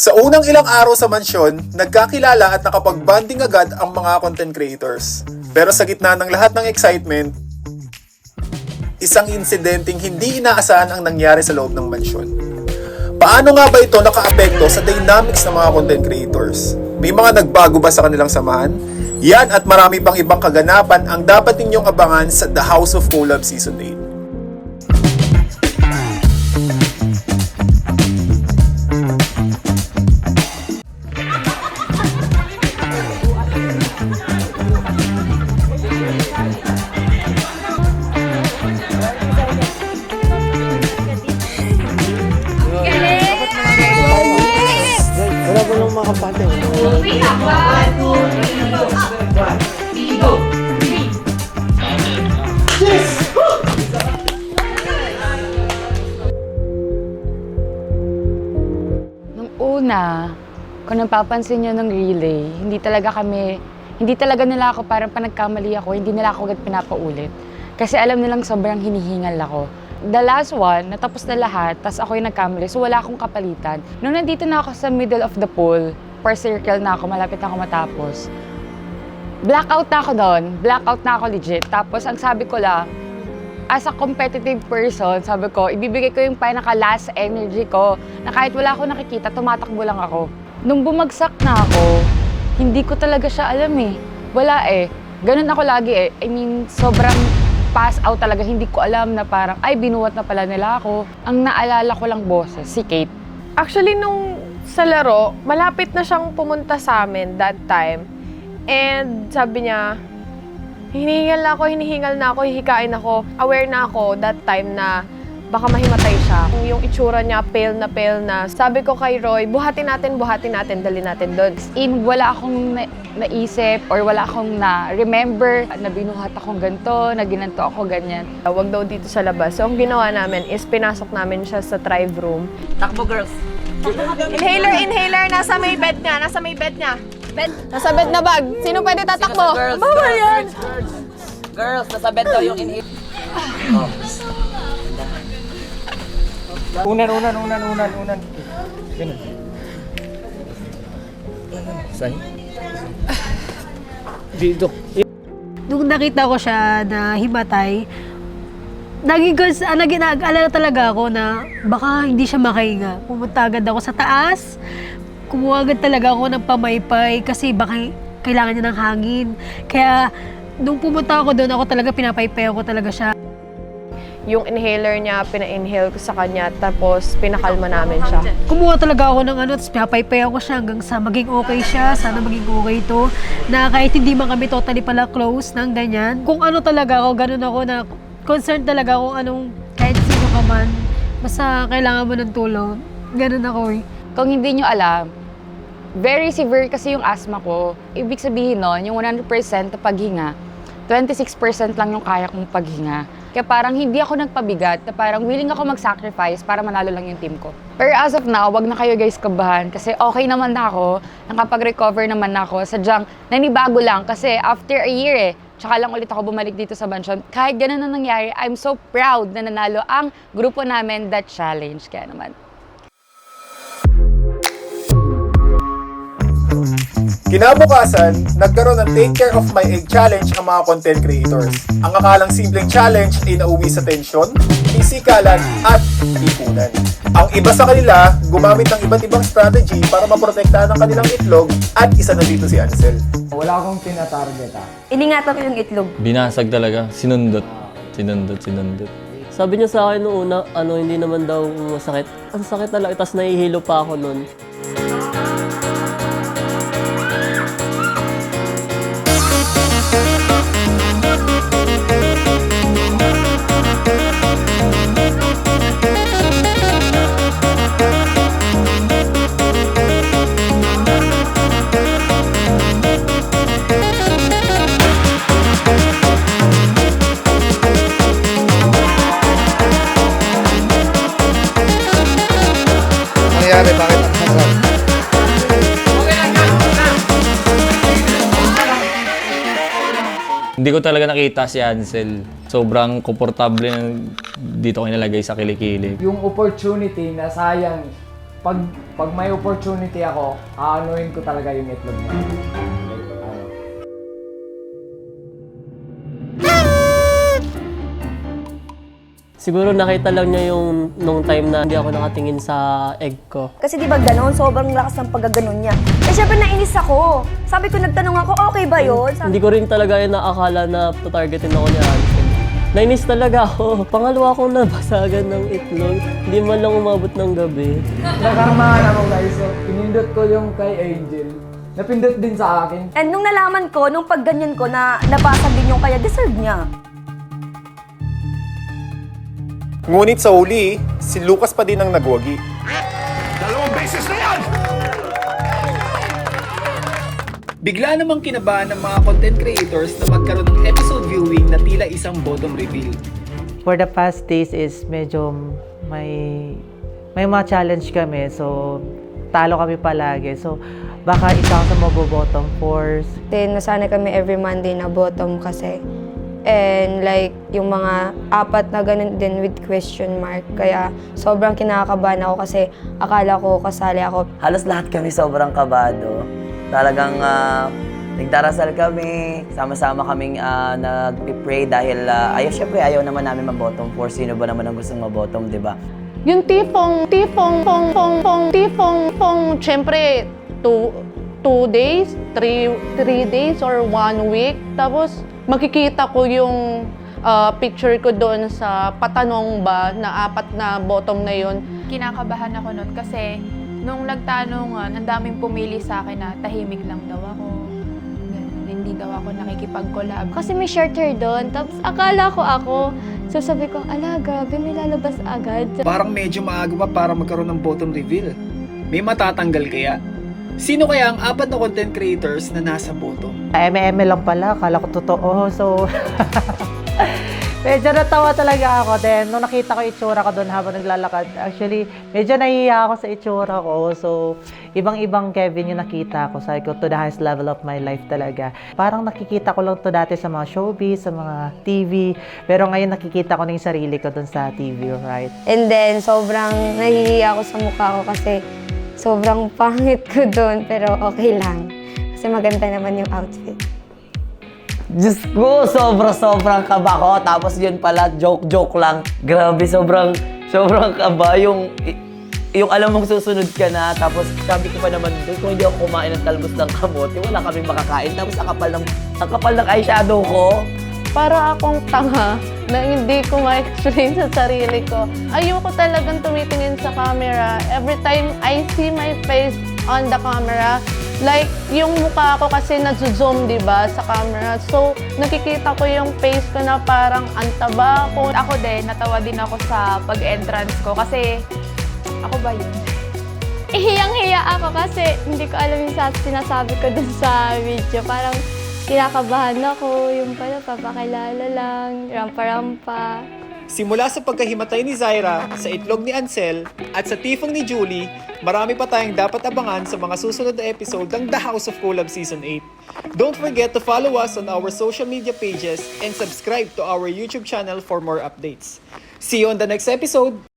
Sa unang ilang araw sa mansyon, nagkakilala at nakapag-bonding agad ang mga content creators. Pero sa gitna ng lahat ng excitement, isang insidenteng hindi inaasahan ang nangyari sa loob ng mansyon. Paano nga ba ito nakaapekto sa dynamics ng mga content creators? May mga nagbago ba sa kanilang samahan? Yan at marami pang ibang kaganapan ang dapat ninyong abangan sa The House of Collab Season 8. Wala po nang makapate. Nung una, kung napapansin nyo ng relay, hindi talaga nila ako parang panagkamali ako, hindi nila ako agad pinapaulit. Kasi alam nilang sobrang hinihingal ako. The last one, natapos na lahat, tas ako yung nagkamali, so wala akong kapalitan. Nung nandito na ako sa middle of the pool, per circle na ako, malapit na ako matapos. Blackout na ako doon, blackout na ako legit. Tapos ang sabi ko lang, as a competitive person, sabi ko, ibibigay ko yung pinaka-last energy ko na kahit wala akong nakikita, tumatakbo lang ako. Nung bumagsak na ako, hindi ko talaga siya alam eh. Wala eh. Ganun ako lagi eh. I mean, sobrang pass out talaga. Hindi ko alam na parang, ay, binuhat na pala nila ako. Ang naalala ko lang boses, si Kate. Actually, nung sa laro, malapit na siyang pumunta sa amin that time. And sabi niya, hinihingal na ako, hihikain ako. Aware na ako that time na baka mahimatay siya. Yung itsura niya, pale na. Sabi ko kay Roy, buhatin natin, dali natin doon. Wala akong naisip or wala akong na-remember na binuhat akong ganito, na ginanto ako ganyan. Huwag daw dito sa labas. So, ang ginawa namin is pinasok namin siya sa tribe room. Takbo, girls. Inhaler, nasa may bed niya. Nasa bed na bag. Sino pwede tatakbo? Girls, Bawal girls, yan. Girls, nasa bed daw yung inhale. Unan. Ganun. Saan? Dito. Nung nakita ko siya na himatay, nag-alala talaga ako na baka hindi siya makahinga. Pumunta agad ako sa taas, kumuha agad talaga ako ng pamaypay kasi baka kailangan niya ng hangin. Kaya nung pumunta ako doon, ako talaga pinapaypay ko talaga siya. Yung inhaler niya, pina-inhale ko sa kanya, tapos pinakalma namin siya. Kumuha talaga ako ng tapos pinapaypay ako siya hanggang sa maging okay siya. Sana maging okay to. Na kahit hindi man kami totally pala close ng ganyan. Kung ano talaga ako, ganun ako na concerned talaga ako kahit sino ka man. Basta kailangan mo ng tulong. Ganun ako eh. Kung hindi nyo alam, very severe kasi yung asthma ko. Ibig sabihin nun, yung 100% na paghinga, 26% lang yung kaya kong paghinga. Kaya parang hindi ako nagpabigat, na parang willing ako mag-sacrifice para manalo lang yung team ko. Pero as of now, wag na kayo guys kabahan kasi okay naman na ako, nakapag-recover naman na ako. Sadyang nanibago lang kasi after a year tsaka lang ulit ako bumalik dito sa mansyon. Kahit ganun na nangyari, I'm so proud na nanalo ang grupo namin that challenge. Kaya naman. Kinabukasan, nagkaroon ng Take Care of My Egg Challenge ang mga content creators. Ang akalang simpleng challenge ay nauwi sa tensyon, pisikalan at ipunan. Ang iba sa kanila, gumamit ng iba't ibang strategy para maprotektahan ang kanilang itlog at isa na dito si Ansel. Wala akong tinatarget Iningatan ko yung itlog. Binasag talaga, sinundot. Sabi niya sa akin noong una, hindi naman daw masakit. Ang sakit talaga, tapos nahihilo pa ako noon. Nangyari, bakit ang hasal? Hindi ko talaga nakita si Ansel. Sobrang komportable na dito ko inalagay sa kilikili. Yung opportunity na sayang Pag may opportunity ako, aanuhin ko talaga yung itlog niya. Like, ano. Siguro nakita lang niya yung nung time na hindi ako nakatingin sa egg ko. Kasi di ba gano'n, sobrang lakas ng paggaganon niya. Eh syempre nainis ako. Sabi ko, nagtanong ako, okay ba yun? Hindi ko rin talaga yung naakala na tatargetin ako ni Ansel. Nainis talaga ako. Pangalawa akong nabasagan ng itlog. Hindi man lang umabot ng gabi. Nakaramahan ako guys, so pinindot ko yung kay Angel. Napindot din sa akin. And nung nalaman ko, nung pagganyan ko na nabasag din yung kaya, deserve niya. Ngunit sa huli, si Lucas pa din ang nagwagi. Bigla namang kinabahan ng mga content creators na magkaroon ng episode viewing na tila isang bottom reveal. For the past days is medyo may mga challenge kami. So, talo kami palagi. So, baka isa ako sa mabobottom fours. Then, nasanay kami every Monday na bottom kasi. And like, yung mga apat na ganun din with question mark. Kaya sobrang kinakabahan ako kasi akala ko kasali ako. Halos lahat kami sobrang kabado. Talagang nagdarasal kami, sama-sama kaming nag-pray dahil syempre ayaw naman namin mabottom 4. Sino ba naman ang gustong mabottom, di ba? Yung tipong, syempre, 2 days, 3 days, or 1 week. Tapos, makikita ko yung picture ko doon sa patanong ba na 4 na bottom na yun. Kinakabahan ako nun kasi nung nagtanungan, ang daming pumili sa akin na tahimik lang daw ako. Ganun, hindi daw ako nakikipag-collab. Kasi may short hair doon, tapos akala ko ako. So sabi ko, ala, grabe, may lalabas agad. Parang medyo maaga pa para magkaroon ng bottom reveal. May matatanggal kaya? Sino kaya ang 4 na content creators na nasa bottom? Eme lang pala, akala ko totoo. So, medyo natawa talaga ako. Then, nung nakita ko yung itsura ko doon habang naglalakad, actually, medyo nahihiya ako sa itsura ko. So, ibang-ibang Kevin yung nakita ko. Sabi ko, to the highest level of my life talaga. Parang nakikita ko lang to dati sa mga showbiz, sa mga TV. Pero ngayon nakikita ko na yung sarili ko doon sa TV, right? And then, sobrang nahihiya ako sa mukha ko kasi sobrang pangit ko doon, pero okay lang. Kasi maganda naman yung outfit. Diyos ko, sobrang kaba ko. Tapos yun pala, joke lang. Grabe, sobrang kaba. Yung alam mong susunod ka na. Tapos sabi ko pa naman doon, kung hindi ako kumain ng talbos ng kamote, wala kaming makakain. Tapos ang kapal ng eyeshadow ko. Para akong tanga na hindi ko ma-explain sa sarili ko. Ayoko talagang tumitingin sa camera. Every time I see my face on the camera, like, yung mukha ko kasi nag-zoom, di ba, sa camera. So, nakikita ko yung face ko na parang antaba ko. Ako din, natawa din ako sa pag-entrance ko kasi ako ba yun? Hiyang-hiya ako kasi hindi ko alam yung sinasabi ko dun sa video. Parang kinakabahan ako, yung pala papakilala lang, rampa-rampa. Simula sa pagkahimatay ni Zaira, sa itlog ni Ansel, at sa tifong ni Julie, marami pa tayong dapat abangan sa mga susunod na episode ng The House of Collab Season 8. Don't forget to follow us on our social media pages and subscribe to our YouTube channel for more updates. See you on the next episode!